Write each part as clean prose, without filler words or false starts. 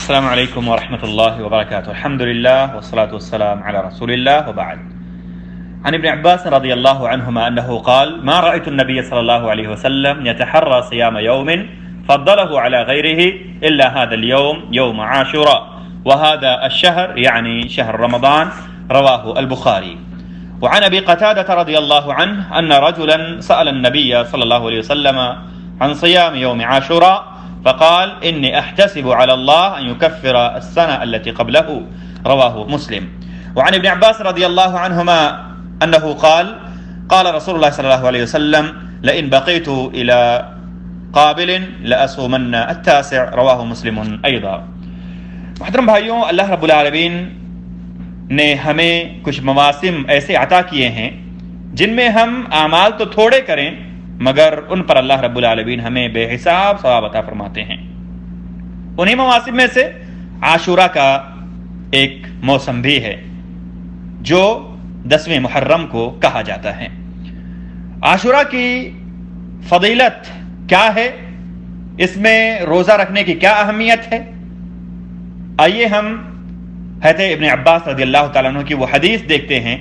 السلام عليكم ورحمة الله وبركاته. الحمد لله والصلاة والسلام على رسول الله وبعد. عن ابن عباس رضي الله عنهما أنه قال: ما رأيت النبي صلى الله عليه وسلم يتحرى صيام يوم فضله على غيره إلا هذا اليوم يوم عاشوراء، وهذا الشهر يعني شهر رمضان. رواه البخاري. وعن أبي قتادة رضي الله عنه أن رجلا سأل النبي صلى الله عليه وسلم عن صيام يوم عاشوراء فقال: إني أحتسب على الله أن يكفر السنة التي قبله. رواه مسلم. وعن ابن عباس رضي الله عنهما أنه قال: قال رسول الله صلى الله عليه وسلم: لئن بقيت إلى قابل لأصومن التاسع. رواه مسلم أيضا. محترم بھائیوں، اللہ رب العالمین نے ہمیں کچھ مواسم ایسے عطا کیے ہیں جن میں ہم اعمال تو تھوڑے کریں مگر ان پر اللہ رب العالمین ہمیں بے حساب ثواب عطا فرماتے ہیں۔ انہی مواسم میں سے عاشورہ کا ایک موسم بھی ہے جو 10ویں محرم کو کہا جاتا ہے۔ عاشورہ کی فضیلت کیا ہے، اس میں روزہ رکھنے کی کیا اہمیت ہے، آئیے ہم حضرت ابن عباس رضی اللہ تعالیٰ عنہ کی وہ حدیث دیکھتے ہیں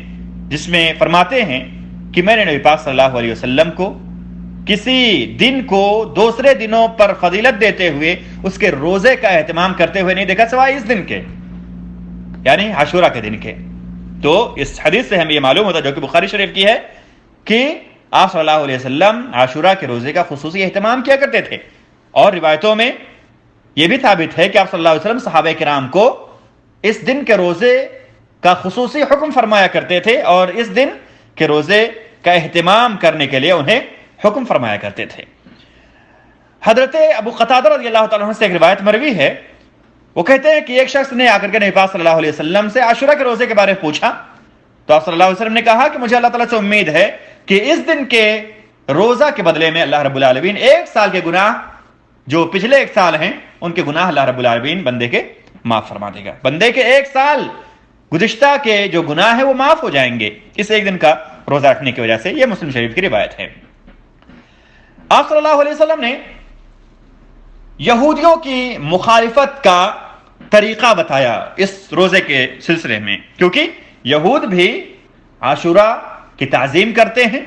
جس میں فرماتے ہیں کہ میں نے نبی پاک صلی اللہ علیہ وسلم کو کسی دن کو دوسرے دنوں پر فضیلت دیتے ہوئے اس کے روزے کا اہتمام کرتے ہوئے نہیں دیکھا سوائے اس دن کے، یعنی عاشورہ کے دن کے۔ تو اس حدیث سے ہمیں یہ معلوم ہوتا ہے، جو کہ بخاری شریف کی ہے، کہ آپ صلی اللہ علیہ وسلم عاشورہ کے روزے کا خصوصی اہتمام کیا کرتے تھے۔ اور روایتوں میں یہ بھی ثابت ہے کہ آپ صلی اللہ علیہ وسلم صحابہ کرام کو اس دن کے روزے کا خصوصی حکم فرمایا کرتے تھے اور اس دن کے روزے کا اہتمام کرنے کے لیے انہیں حکم فرمایا کرتے تھے۔ حضرت ابو قتادہ رضی اللہ تعالیٰ عنہ سے ایک روایت مروی ہے، وہ کہتے ہیں کہ ایک شخص نے آ کر کے نبی پاک صلی اللہ علیہ وسلم سے عاشورہ کے روزے کے بارے میں پوچھا، تو آپ صلی اللہ علیہ وسلم نے کہا کہ مجھے اللہ تعالیٰ سے امید ہے کہ اس دن کے روزہ کے بدلے میں اللہ رب العالمین 1 سال کے گناہ جو پچھلے 1 سال ہیں ان کے گناہ اللہ رب العالمین بندے کے معاف فرما دے گا۔ بندے کے 1 سال گزشتہ کے جو گناہ ہیں وہ معاف ہو جائیں گے اس ایک دن کا روزہ رکھنے کی وجہ سے۔ یہ مسلم شریف کی روایت ہے۔ آپ صلی اللہ علیہ وسلم نے یہودیوں کی مخالفت کا طریقہ بتایا اس روزے کے سلسلے میں، کیونکہ یہود بھی عاشورہ کی تعظیم کرتے ہیں،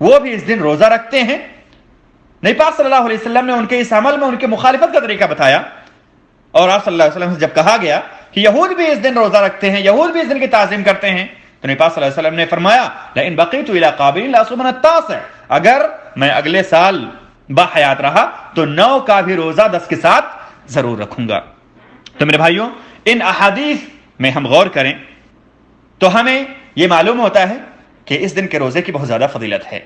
وہ بھی اس دن روزہ رکھتے ہیں۔ نبی پاک صلی اللہ علیہ وسلم نے ان کے اس عمل میں ان کی مخالفت کا طریقہ بتایا، اور آپ صلی اللہ علیہ وسلم سے جب کہا گیا کہ یہود بھی اس دن روزہ رکھتے ہیں، یہود بھی اس دن کی تعظیم کرتے ہیں، تو نبی پاک صلی اللہ علیہ وسلم نے فرمایا: لئن بقیت الی قابل لاصومن التاسع، اگر میں اگلے سال باحیات رہا تو 9 کا بھی روزہ 10 کے ساتھ ضرور رکھوں گا۔ تو میرے بھائیوں، ان احادیث میں ہم غور کریں تو ہمیں یہ معلوم ہوتا ہے کہ اس دن کے روزے کی بہت زیادہ فضیلت ہے۔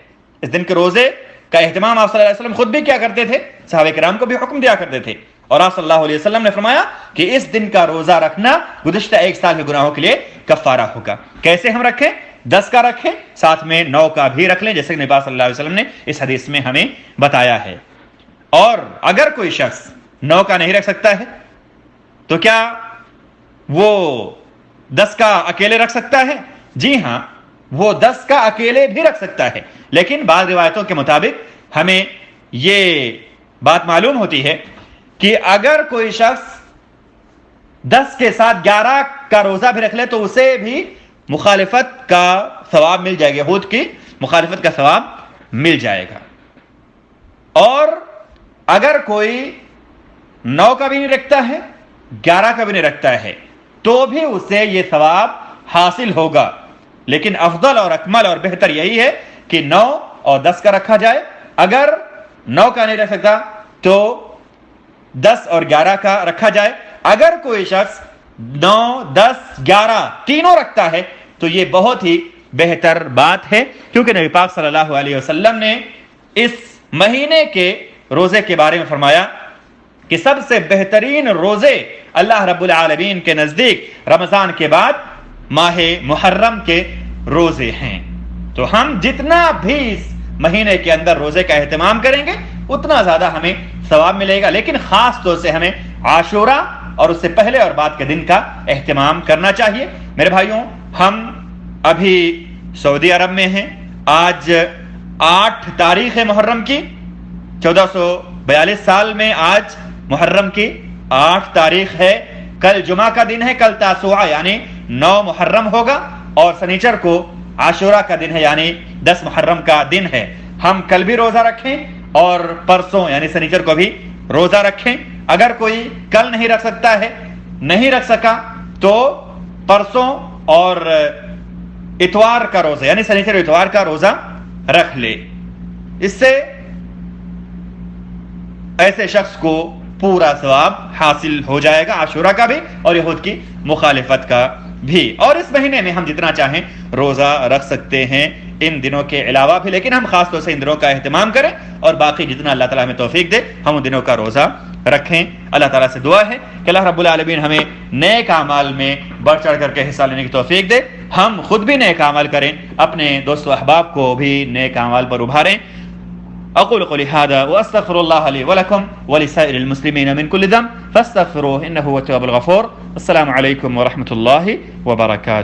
اس دن کے روزے کا اہتمام آپ صلی اللہ علیہ وسلم خود بھی کیا کرتے تھے، صحابہ کرام کو بھی حکم دیا کرتے تھے، اور آپ صلی اللہ علیہ وسلم نے فرمایا کہ اس دن کا روزہ رکھنا گزشتہ 1 سال کے گناہوں کے لیے کفارہ ہوگا۔ کیسے ہم رکھیں؟ 10 کا رکھیں، ساتھ میں 9 کا بھی رکھ لیں، جیسے کہ نبی صلی اللہ علیہ وسلم نے اس حدیث میں ہمیں بتایا ہے۔ اور اگر کوئی شخص 9 کا نہیں رکھ سکتا ہے تو کیا وہ 10 کا اکیلے رکھ سکتا ہے؟ جی ہاں، وہ 10 کا اکیلے بھی رکھ سکتا ہے، لیکن بعض روایتوں کے مطابق ہمیں یہ بات معلوم ہوتی ہے کہ اگر کوئی شخص 10 کے ساتھ 11 کا روزہ بھی رکھ لے تو اسے بھی مخالفت کا ثواب مل جائے گا، یہود کی مخالفت کا ثواب مل جائے گا۔ اور اگر کوئی 9 کا بھی نہیں رکھتا ہے، 11 کا بھی نہیں رکھتا ہے، تو بھی اسے یہ ثواب حاصل ہوگا، لیکن افضل اور اکمل اور بہتر یہی ہے کہ 9 اور 10 کا رکھا جائے۔ اگر 9 کا نہیں رکھ سکتا تو 10 اور 11 کا رکھا جائے۔ اگر کوئی شخص 9، 10، 11 تینوں رکھتا ہے تو یہ بہت ہی بہتر بات ہے، کیونکہ نبی پاک صلی اللہ علیہ وسلم نے اس مہینے کے روزے کے بارے میں فرمایا کہ سب سے بہترین روزے اللہ رب العالمین کے نزدیک رمضان کے بعد ماہ محرم کے روزے ہیں۔ تو ہم جتنا بھی اس مہینے کے اندر روزے کا اہتمام کریں گے اتنا زیادہ ہمیں ثواب ملے گا، لیکن خاص طور سے ہمیں عاشورہ اور اس سے پہلے اور بعد کے دن کا اہتمام کرنا چاہیے۔ میرے بھائیوں، ہم ابھی سعودی عرب میں ہیں۔ آج 8 تاریخ محرم کی، 1442 سال میں آج محرم کی 8 تاریخ ہے، کل جمعہ کا دن ہے، کل تاسوعہ یعنی 9 محرم ہوگا، اور سنیچر کو عاشورہ کا دن ہے یعنی 10 محرم کا دن ہے۔ ہم کل بھی روزہ رکھیں اور پرسوں یعنی سنیچر کو بھی روزہ رکھیں۔ اگر کوئی کل نہیں رکھ سکتا ہے، نہیں رکھ سکا، تو پرسوں اور اتوار کا روزہ یعنی سنیچر اتوار کا روزہ رکھ لے۔ اس سے ایسے شخص کو پورا ثواب حاصل ہو جائے گا، عاشورہ کا بھی اور یہود کی مخالفت کا بھی۔ اور اس مہینے میں ہم جتنا چاہیں روزہ رکھ سکتے ہیں ان دنوں کے علاوہ بھی، لیکن ہم خاص طور سے ان دنوں کا اہتمام کریں اور باقی جتنا اللہ تعالیٰ ہمیں توفیق دے ہم ان دنوں کا روزہ رکھیں۔ اللہ تعالیٰ سے دعا ہے کہ اللہ رب العالمین ہمیں نیک اعمال میں بڑھ چڑھ کر کے حصہ لینے کی توفیق دے، ہم خود بھی نیک اعمال کریں، اپنے دوست و احباب کو بھی نیک اعمال پر ابھاریں۔ اقول قولي هذا واستغفر الله لي ولكم ولسائر المسلمين من كل ذنب فاستغفروه انه هو التواب الغفور۔ السلام عليكم ورحمة الله وبركاته۔